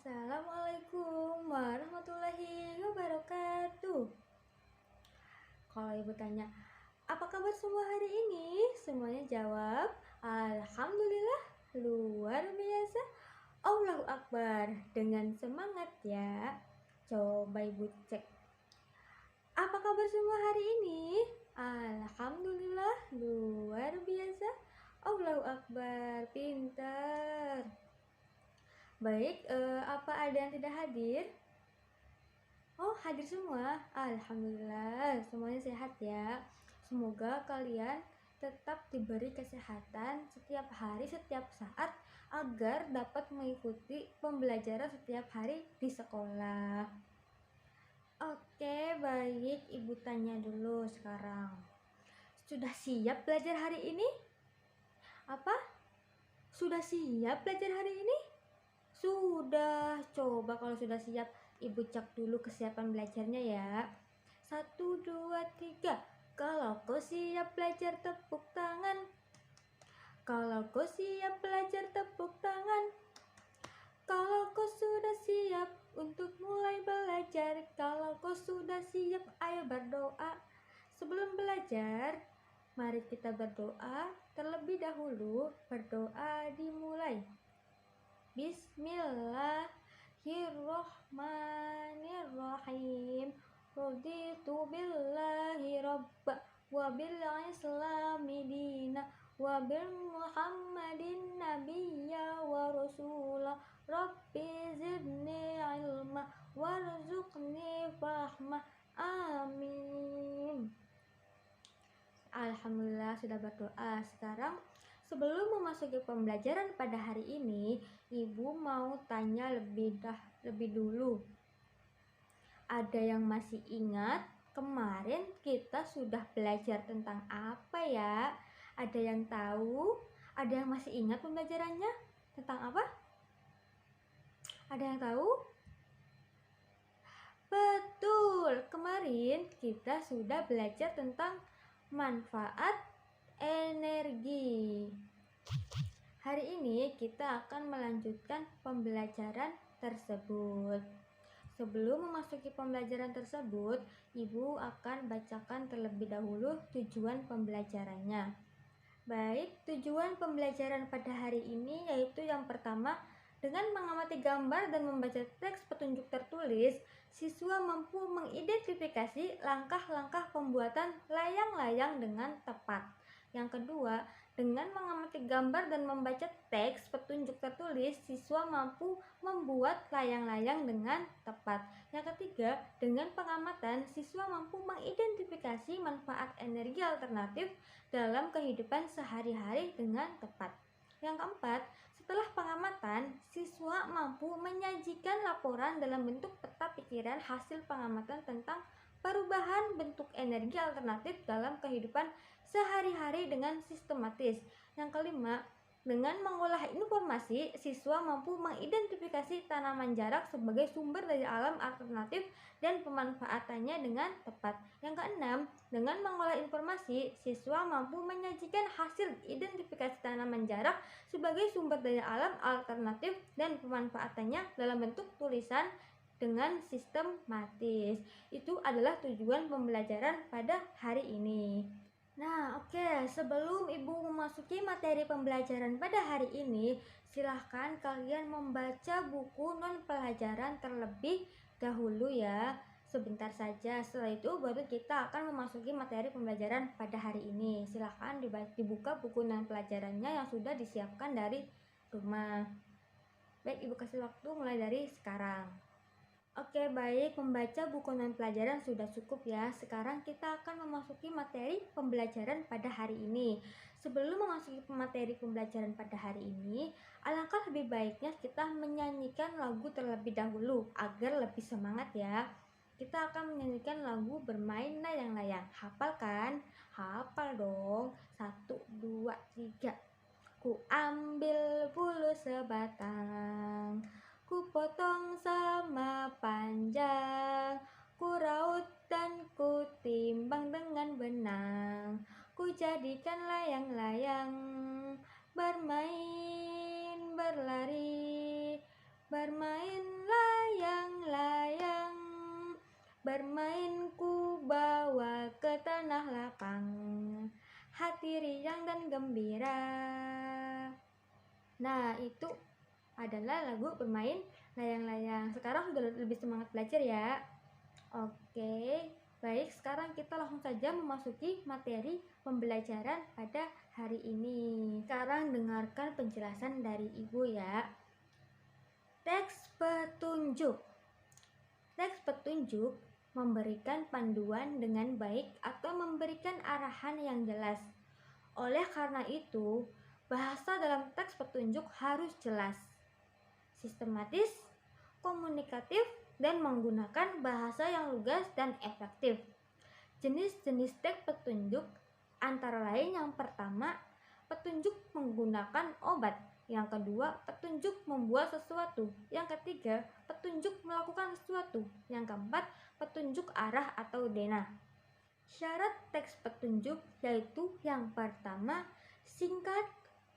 Assalamualaikum warahmatullahi wabarakatuh. Kalau ibu tanya, apa kabar semua hari ini? Semuanya jawab, Alhamdulillah, luar biasa, Allahu Akbar. Dengan semangat ya. Coba ibu cek, apa kabar semua hari ini? Alhamdulillah, luar biasa, Allahu Akbar. Pintar. Baik, apa ada yang tidak hadir? Oh, hadir semua. Alhamdulillah, semuanya sehat ya. Semoga kalian tetap diberi kesehatan setiap hari, setiap saat, agar dapat mengikuti pembelajaran setiap hari di sekolah. Oke, baik. Ibu tanya dulu sekarang. Sudah siap belajar hari ini? Apa? Sudah siap belajar hari ini? Sudah. Coba kalau sudah siap, ibu cek dulu kesiapan belajarnya ya. 1, 2, 3. Kalau kau siap belajar, tepuk tangan. Kalau kau siap belajar, tepuk tangan. Kalau kau sudah siap untuk mulai belajar, kalau kau sudah siap, ayo berdoa. Sebelum belajar, mari kita berdoa terlebih dahulu. Berdoa dimulai. Bismillahirrahmanirrahim. Raditu billahi rabba wa bil islami dina wa bil muhammadin nabiyya wa rasula. Rabbi zidni ilma warzuqni fahma. Amin. Alhamdulillah sudah berdoa. Sekarang sebelum memasuki pembelajaran pada hari ini, ibu mau tanya lebih dulu. Ada yang masih ingat kemarin kita sudah belajar tentang apa ya? Ada yang tahu? Ada yang masih ingat pembelajarannya? Tentang apa? Ada yang tahu? Betul, kemarin kita sudah belajar tentang manfaat energi. Hari ini kita akan melanjutkan pembelajaran tersebut. Sebelum memasuki pembelajaran tersebut, ibu akan bacakan terlebih dahulu tujuan pembelajarannya. Baik, tujuan pembelajaran pada hari ini yaitu yang pertama, dengan mengamati gambar dan membaca teks petunjuk tertulis, siswa mampu mengidentifikasi langkah-langkah pembuatan layang-layang dengan tepat. Yang kedua, dengan mengamati gambar dan membaca teks petunjuk tertulis, siswa mampu membuat layang-layang dengan tepat. Yang ketiga, dengan pengamatan, siswa mampu mengidentifikasi manfaat energi alternatif dalam kehidupan sehari-hari dengan tepat. Yang keempat, setelah pengamatan, siswa mampu menyajikan laporan dalam bentuk peta pikiran hasil pengamatan tentang perubahan bentuk energi alternatif dalam kehidupan sehari-hari dengan sistematis. Yang kelima, dengan mengolah informasi, siswa mampu mengidentifikasi tanaman jarak sebagai sumber daya alam alternatif dan pemanfaatannya dengan tepat. Yang keenam, dengan mengolah informasi, siswa mampu menyajikan hasil identifikasi tanaman jarak sebagai sumber daya alam alternatif dan pemanfaatannya dalam bentuk tulisan dengan sistematis. Itu adalah tujuan pembelajaran pada hari ini. Nah, oke, sebelum ibu memasuki materi pembelajaran pada hari ini, silahkan kalian membaca buku non pelajaran terlebih dahulu ya. Sebentar saja, setelah itu baru kita akan memasuki materi pembelajaran pada hari ini. Silahkan dibuka buku non pelajarannya yang sudah disiapkan dari rumah. Baik, ibu kasih waktu mulai dari sekarang. Oke, baik, membaca buku non pelajaran sudah cukup ya. Sekarang kita akan memasuki materi pembelajaran pada hari ini. Sebelum memasuki materi pembelajaran pada hari ini, alangkah lebih baiknya kita menyanyikan lagu terlebih dahulu agar lebih semangat ya. Kita akan menyanyikan lagu Bermain Layang-Layang. Hafal kan? Hafal dong. 1, 2, 3. Ku ambil bulu sebatang, ku potong sama panjang, ku raut dan ku timbang dengan benang, ku jadikan layang-layang, bermain berlari, Bermain layang-layang, bermain ku bawa ke tanah lapang, hati riang dan gembira. Nah, itu adalah lagu bermain layang-layang. Sekarang sudah lebih semangat belajar ya. Oke, baik, sekarang kita langsung saja memasuki materi pembelajaran pada hari ini. Sekarang dengarkan penjelasan dari Ibu ya. Teks petunjuk. Teks petunjuk memberikan panduan dengan baik atau memberikan arahan yang jelas. Oleh karena itu, bahasa dalam teks petunjuk harus jelas, sistematis, komunikatif, dan menggunakan bahasa yang lugas dan efektif. Jenis-jenis teks petunjuk antara lain yang pertama, petunjuk menggunakan obat. Yang kedua, petunjuk membuat sesuatu. Yang ketiga, petunjuk melakukan sesuatu. Yang keempat, petunjuk arah atau denah. Syarat teks petunjuk yaitu yang pertama, singkat,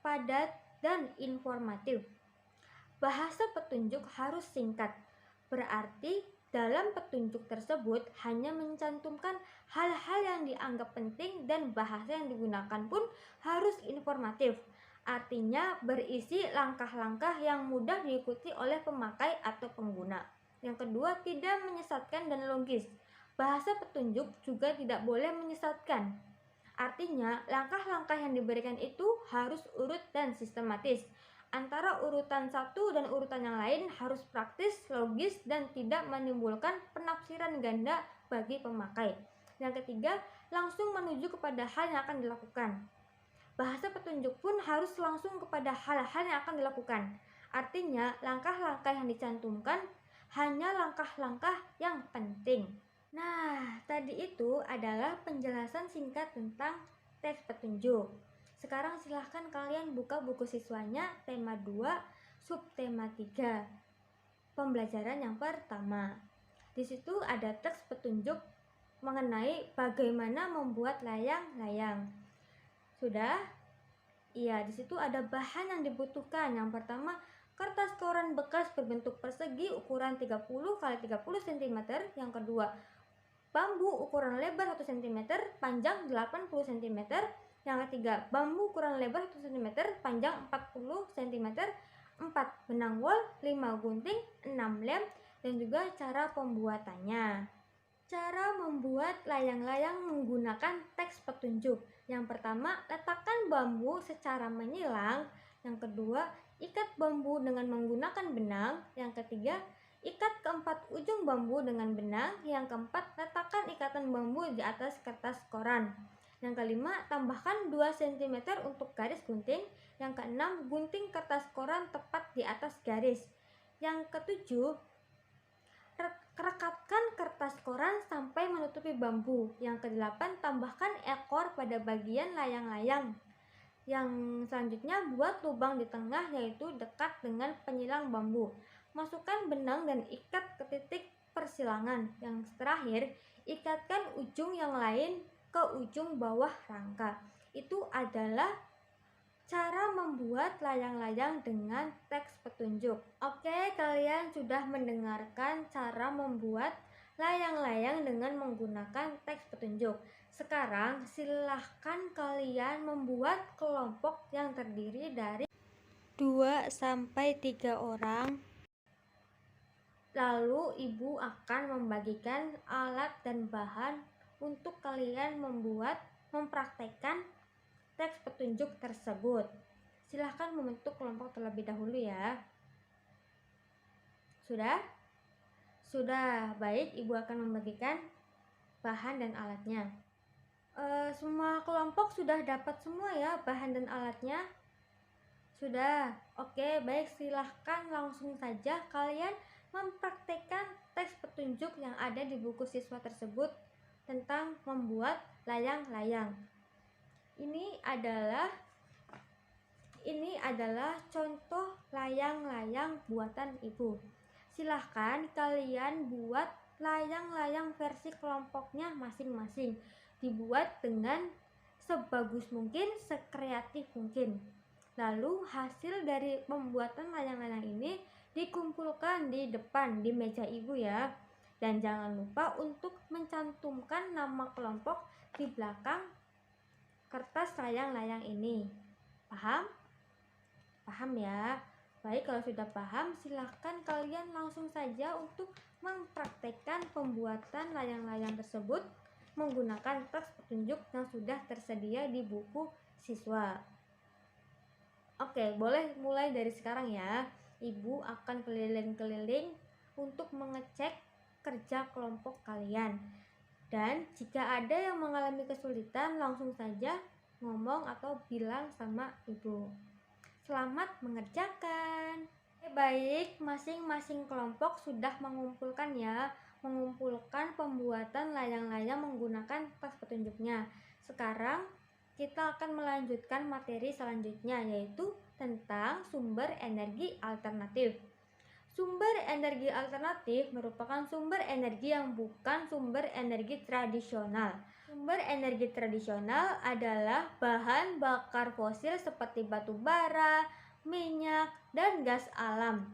padat, dan informatif. Bahasa petunjuk harus singkat, berarti dalam petunjuk tersebut hanya mencantumkan hal-hal yang dianggap penting dan bahasa yang digunakan pun harus informatif. Artinya berisi langkah-langkah yang mudah diikuti oleh pemakai atau pengguna. Yang kedua, tidak menyesatkan dan logis. Bahasa petunjuk juga tidak boleh menyesatkan. Artinya, langkah-langkah yang diberikan itu harus urut dan sistematis. Antara urutan satu dan urutan yang lain harus praktis, logis, dan tidak menimbulkan penafsiran ganda bagi pemakai. Yang ketiga, langsung menuju kepada hal yang akan dilakukan. Bahasa petunjuk pun harus langsung kepada hal-hal yang akan dilakukan. Artinya, langkah-langkah yang dicantumkan hanya langkah-langkah yang penting. Nah, tadi itu adalah penjelasan singkat tentang teks petunjuk. Sekarang silahkan kalian buka buku siswanya tema 2, subtema 3. Pembelajaran yang pertama. Di situ ada teks petunjuk mengenai bagaimana membuat layang-layang. Sudah? Iya, di situ ada bahan yang dibutuhkan. Yang pertama, kertas koran bekas berbentuk persegi ukuran 30 x 30 cm. Yang kedua, bambu ukuran lebar 1 cm, panjang 80 cm. Yang ketiga, bambu ukuran lebar 1 cm, panjang 40 cm. 4. Benang wol, 5 gunting, 6 lem, dan juga cara pembuatannya. Cara membuat layang-layang menggunakan teks petunjuk. Yang pertama, letakkan bambu secara menyilang. Yang kedua, ikat bambu dengan menggunakan benang. Yang ketiga, ikat keempat ujung bambu dengan benang. Yang keempat, letakkan ikatan bambu di atas kertas koran. Yang kelima, tambahkan 2 cm untuk garis gunting. Yang keenam, gunting kertas koran tepat di atas garis. Yang ketujuh, rekatkan kertas koran sampai menutupi bambu. Yang kedelapan, tambahkan ekor pada bagian layang-layang. Yang selanjutnya, buat lubang di tengah yaitu dekat dengan penyilang bambu. Masukkan benang dan ikat ke titik persilangan. Yang terakhir, ikatkan ujung yang lain ke ujung bawah rangka. Itu adalah cara membuat layang-layang dengan teks petunjuk. Oke, kalian sudah mendengarkan cara membuat layang-layang dengan menggunakan teks petunjuk. Sekarang silahkan kalian membuat kelompok yang terdiri dari 2-3 orang. Lalu ibu akan membagikan alat dan bahan untuk kalian mempraktekkan teks petunjuk tersebut. Silahkan membentuk kelompok terlebih dahulu ya. Sudah? Sudah, baik, ibu akan membagikan bahan dan alatnya. Semua kelompok sudah dapat semua ya bahan dan alatnya? Sudah? Oke, baik, silahkan langsung saja kalian mempraktekkan teks petunjuk yang ada di buku siswa tersebut tentang membuat layang-layang. Ini adalah contoh layang-layang buatan ibu. Silahkan kalian buat layang-layang versi kelompoknya masing-masing. Dibuat dengan sebagus mungkin, sekreatif mungkin. Lalu hasil dari pembuatan layang-layang ini dikumpulkan di depan di meja ibu ya. Dan jangan lupa untuk mencantumkan nama kelompok di belakang kertas layang-layang ini. Paham? Paham ya? Baik, kalau sudah paham, silahkan kalian langsung saja untuk mempraktekkan pembuatan layang-layang tersebut menggunakan teks petunjuk yang sudah tersedia di buku siswa. Oke, boleh mulai dari sekarang ya. Ibu akan keliling-keliling untuk mengecek kerja kelompok kalian. Dan jika ada yang mengalami kesulitan, langsung saja ngomong atau bilang sama ibu. Selamat mengerjakan. Baik, masing-masing kelompok sudah mengumpulkan pembuatan layang-layang menggunakan teks petunjuknya. Sekarang kita akan melanjutkan materi selanjutnya, yaitu tentang sumber energi alternatif. Sumber energi alternatif merupakan sumber energi yang bukan sumber energi tradisional. Sumber energi tradisional adalah bahan bakar fosil seperti batu bara, minyak, dan gas alam.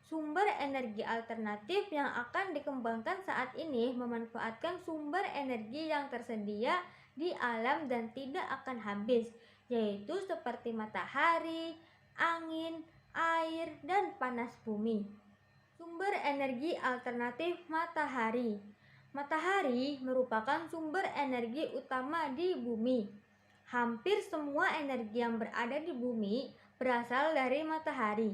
Sumber energi alternatif yang akan dikembangkan saat ini memanfaatkan sumber energi yang tersedia di alam dan tidak akan habis, yaitu seperti matahari, angin, air, dan panas bumi. Sumber energi alternatif matahari. Matahari merupakan sumber energi utama di bumi. Hampir semua energi yang berada di bumi berasal dari matahari.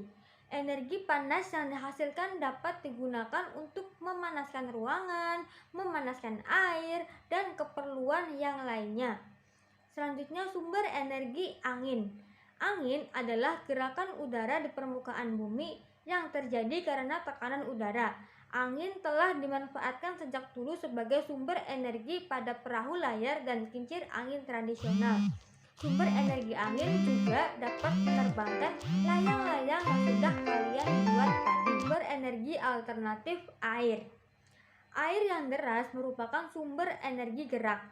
Energi panas yang dihasilkan dapat digunakan untuk memanaskan ruangan, memanaskan air, dan keperluan yang lainnya. Selanjutnya, sumber energi angin. Angin adalah gerakan udara di permukaan bumi yang terjadi karena tekanan udara. Angin telah dimanfaatkan sejak dulu sebagai sumber energi pada perahu layar dan kincir angin tradisional. Sumber energi angin juga dapat menerbangkan layang-layang yang sudah kalian buat tadi. Sumber energi alternatif air. Air yang deras merupakan sumber energi gerak.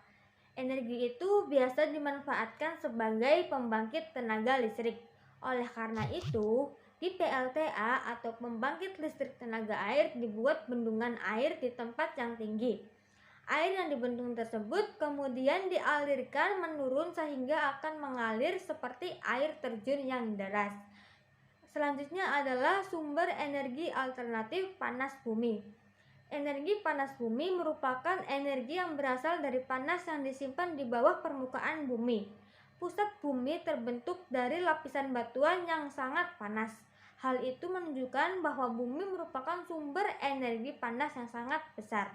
Energi itu biasa dimanfaatkan sebagai pembangkit tenaga listrik. Oleh karena itu, di PLTA atau pembangkit listrik tenaga air dibuat bendungan air di tempat yang tinggi. Air yang dibendung tersebut kemudian dialirkan menurun sehingga akan mengalir seperti air terjun yang deras. Selanjutnya adalah sumber energi alternatif panas bumi. Energi panas bumi merupakan energi yang berasal dari panas yang disimpan di bawah permukaan bumi. Pusat bumi terbentuk dari lapisan batuan yang sangat panas. Hal itu menunjukkan bahwa bumi merupakan sumber energi panas yang sangat besar.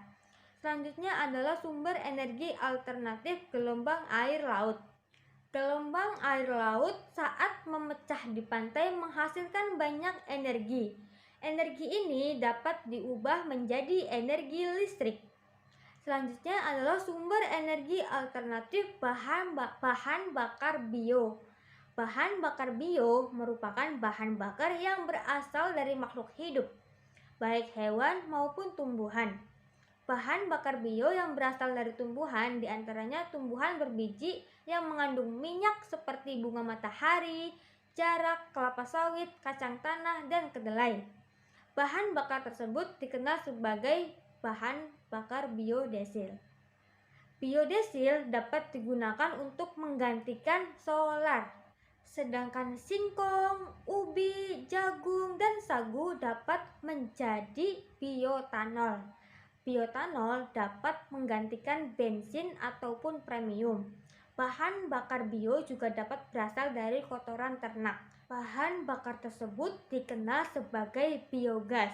Selanjutnya adalah sumber energi alternatif gelombang air laut. Gelombang air laut saat memecah di pantai menghasilkan banyak energi. Energi ini dapat diubah menjadi energi listrik. Selanjutnya adalah sumber energi alternatif bahan bakar bio. Bahan bakar bio merupakan bahan bakar yang berasal dari makhluk hidup, baik hewan maupun tumbuhan. Bahan bakar bio yang berasal dari tumbuhan diantaranya tumbuhan berbiji yang mengandung minyak seperti bunga matahari, jarak, kelapa sawit, kacang tanah, dan kedelai. Bahan bakar tersebut dikenal sebagai bahan bakar biodiesel. Biodiesel dapat digunakan untuk menggantikan solar. Sedangkan singkong, ubi, jagung, dan sagu dapat menjadi bioetanol. Bioetanol dapat menggantikan bensin ataupun premium. Bahan bakar bio juga dapat berasal dari kotoran ternak. Bahan bakar tersebut dikenal sebagai biogas.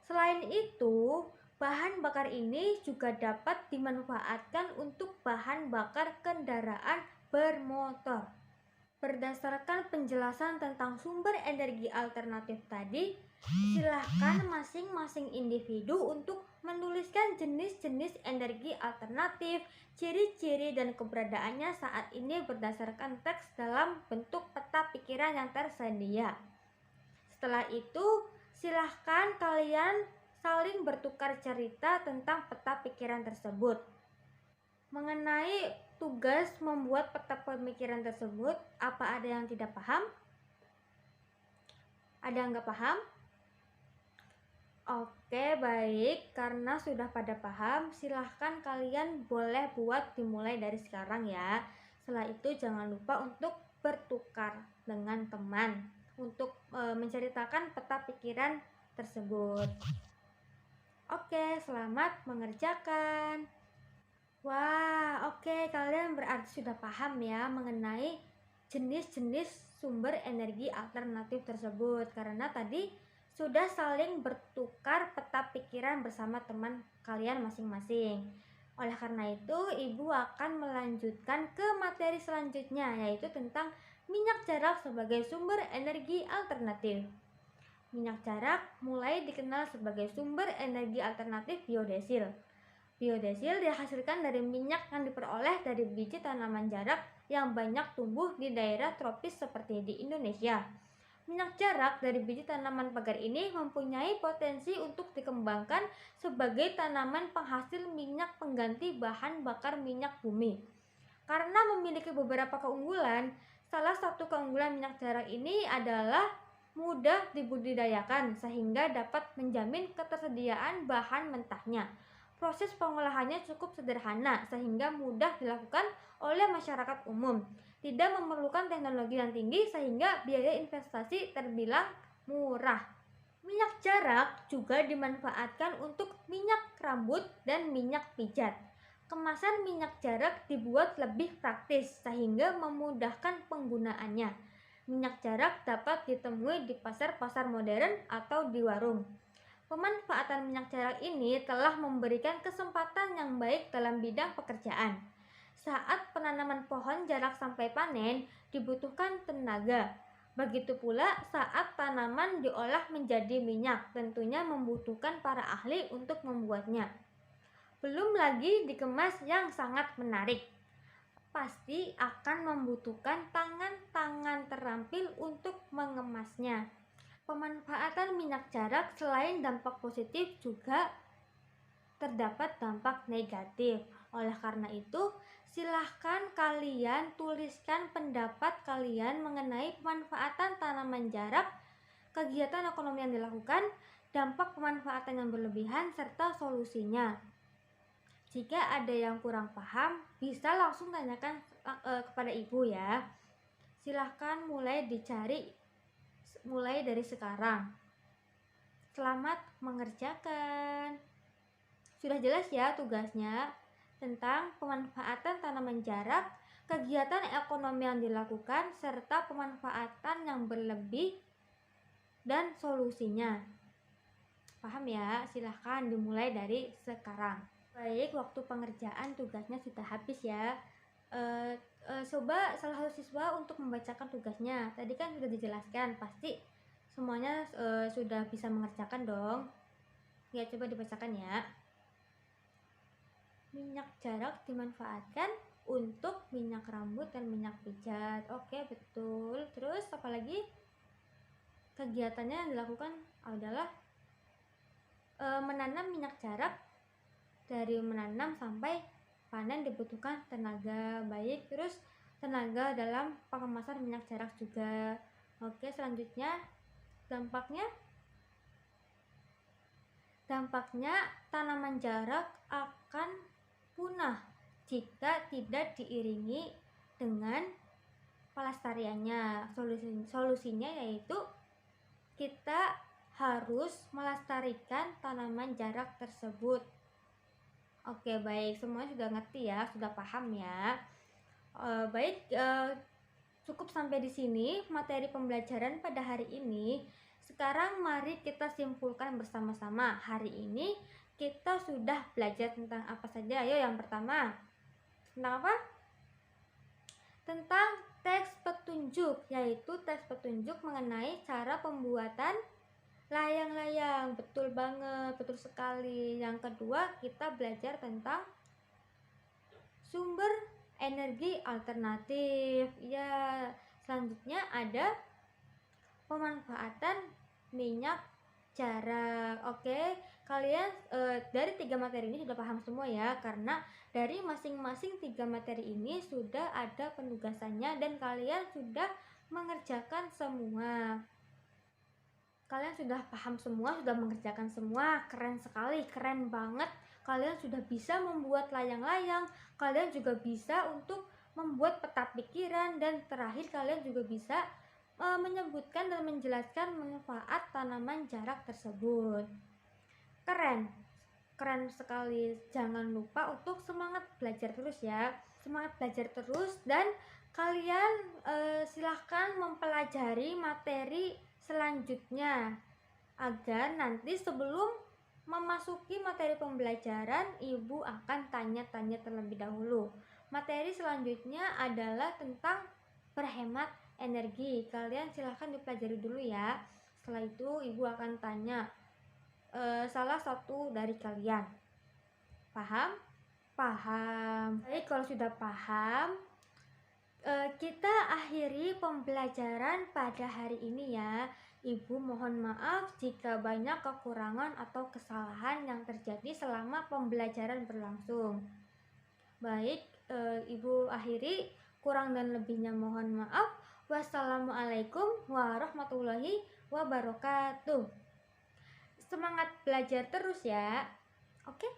Selain itu, bahan bakar ini juga dapat dimanfaatkan untuk bahan bakar kendaraan bermotor. Berdasarkan penjelasan tentang sumber energi alternatif tadi, silahkan masing-masing individu untuk menuliskan jenis-jenis energi alternatif, ciri-ciri dan keberadaannya saat ini berdasarkan teks dalam bentuk peta pikiran yang tersedia. Setelah itu, silahkan kalian saling bertukar cerita tentang peta pikiran tersebut. Mengenai tugas membuat peta pemikiran tersebut, apa ada yang tidak paham? Ada yang nggak paham? Oke, baik. Karena sudah pada paham, silahkan kalian boleh buat dimulai dari sekarang ya. Setelah itu jangan lupa untuk bertukar dengan teman untuk menceritakan peta pikiran tersebut. Oke, selamat mengerjakan. Wah, oke, kalian berarti sudah paham ya mengenai jenis-jenis sumber energi alternatif tersebut karena tadi sudah saling bertukar peta pikiran bersama teman kalian masing-masing. Oleh karena itu, Ibu akan melanjutkan ke materi selanjutnya, yaitu tentang minyak jarak sebagai sumber energi alternatif. Minyak jarak mulai dikenal sebagai sumber energi alternatif biodesil. Biodesil dihasilkan dari minyak yang diperoleh dari biji tanaman jarak yang banyak tumbuh di daerah tropis seperti di Indonesia. Minyak jarak dari biji tanaman pagar ini mempunyai potensi untuk dikembangkan sebagai tanaman penghasil minyak pengganti bahan bakar minyak bumi. Karena memiliki beberapa keunggulan, salah satu keunggulan minyak jarak ini adalah mudah dibudidayakan sehingga dapat menjamin ketersediaan bahan mentahnya. Proses pengolahannya cukup sederhana sehingga mudah dilakukan oleh masyarakat umum. Tidak memerlukan teknologi yang tinggi sehingga biaya investasi terbilang murah. Minyak jarak juga dimanfaatkan untuk minyak rambut dan minyak pijat. Kemasan minyak jarak dibuat lebih praktis sehingga memudahkan penggunaannya. Minyak jarak dapat ditemui di pasar-pasar modern atau di warung. Pemanfaatan minyak jarak ini telah memberikan kesempatan yang baik dalam bidang pekerjaan. Saat penanaman pohon jarak sampai panen dibutuhkan tenaga. Begitu pula saat tanaman diolah menjadi minyak, tentunya membutuhkan para ahli untuk membuatnya. Belum lagi dikemas yang sangat menarik. Pasti akan membutuhkan tangan-tangan terampil untuk mengemasnya. Pemanfaatan minyak jarak selain dampak positif juga terdapat dampak negatif. Oleh karena itu, silahkan kalian tuliskan pendapat kalian mengenai pemanfaatan tanaman jarak, kegiatan ekonomi yang dilakukan, dampak pemanfaatan yang berlebihan, serta solusinya. Jika ada yang kurang paham, bisa langsung tanyakan kepada Ibu ya. Silahkan mulai dari sekarang. Selamat mengerjakan. Sudah jelas ya tugasnya tentang pemanfaatan tanaman jarak, kegiatan ekonomi yang dilakukan, serta pemanfaatan yang berlebih dan solusinya. Paham ya? Silahkan dimulai dari sekarang. Baik, waktu pengerjaan tugasnya sudah habis ya. Coba salah satu siswa untuk membacakan tugasnya. Tadi kan sudah dijelaskan, pasti semuanya sudah bisa mengerjakan dong. Ya, coba dibacakan ya. Minyak jarak dimanfaatkan untuk minyak rambut dan minyak pijat. Oke, betul. Terus apa lagi? Kegiatannya yang dilakukan adalah menanam minyak jarak. Dari menanam sampai panen dibutuhkan tenaga baik, terus tenaga dalam pengemasan minyak jarak juga. Oke, selanjutnya dampaknya tanaman jarak akan punah jika tidak diiringi dengan pelestariannya. Solusinya yaitu kita harus melestarikan tanaman jarak tersebut. Oke, baik, semuanya sudah ngerti ya, sudah paham ya. Cukup sampai di sini materi pembelajaran pada hari ini. Sekarang mari kita simpulkan bersama-sama. Hari ini kita sudah belajar tentang apa saja. Ayo, yang pertama, tentang apa? Tentang teks petunjuk, yaitu teks petunjuk mengenai cara pembuatan layang-layang. Betul banget, betul sekali. Yang kedua, kita belajar tentang sumber energi alternatif. Ya, selanjutnya ada pemanfaatan minyak jarak. Oke, kalian dari 3 materi ini sudah paham semua ya, karena dari masing-masing 3 materi ini sudah ada penugasannya dan kalian sudah mengerjakan semua. Kalian sudah paham semua, sudah mengerjakan semua. Keren sekali, keren banget. Kalian sudah bisa membuat layang-layang. Kalian juga bisa untuk membuat peta pikiran. Dan terakhir kalian juga bisa menyebutkan dan menjelaskan manfaat tanaman jarak tersebut. Keren, keren sekali. Jangan lupa untuk semangat belajar terus ya. Semangat belajar terus dan kalian silahkan mempelajari materi selanjutnya agar nanti sebelum memasuki materi pembelajaran ibu akan tanya-tanya terlebih dahulu. Materi selanjutnya adalah tentang berhemat energi. Kalian silahkan dipelajari dulu ya. Setelah itu ibu akan tanya salah satu dari kalian. Paham? Paham. Baik, kalau sudah paham, kita akhiri pembelajaran pada hari ini ya. Ibu mohon maaf jika banyak kekurangan atau kesalahan yang terjadi selama pembelajaran berlangsung. Baik, Ibu akhiri. Kurang dan lebihnya mohon maaf. Wassalamualaikum warahmatullahi wabarakatuh. Semangat belajar terus ya. Oke?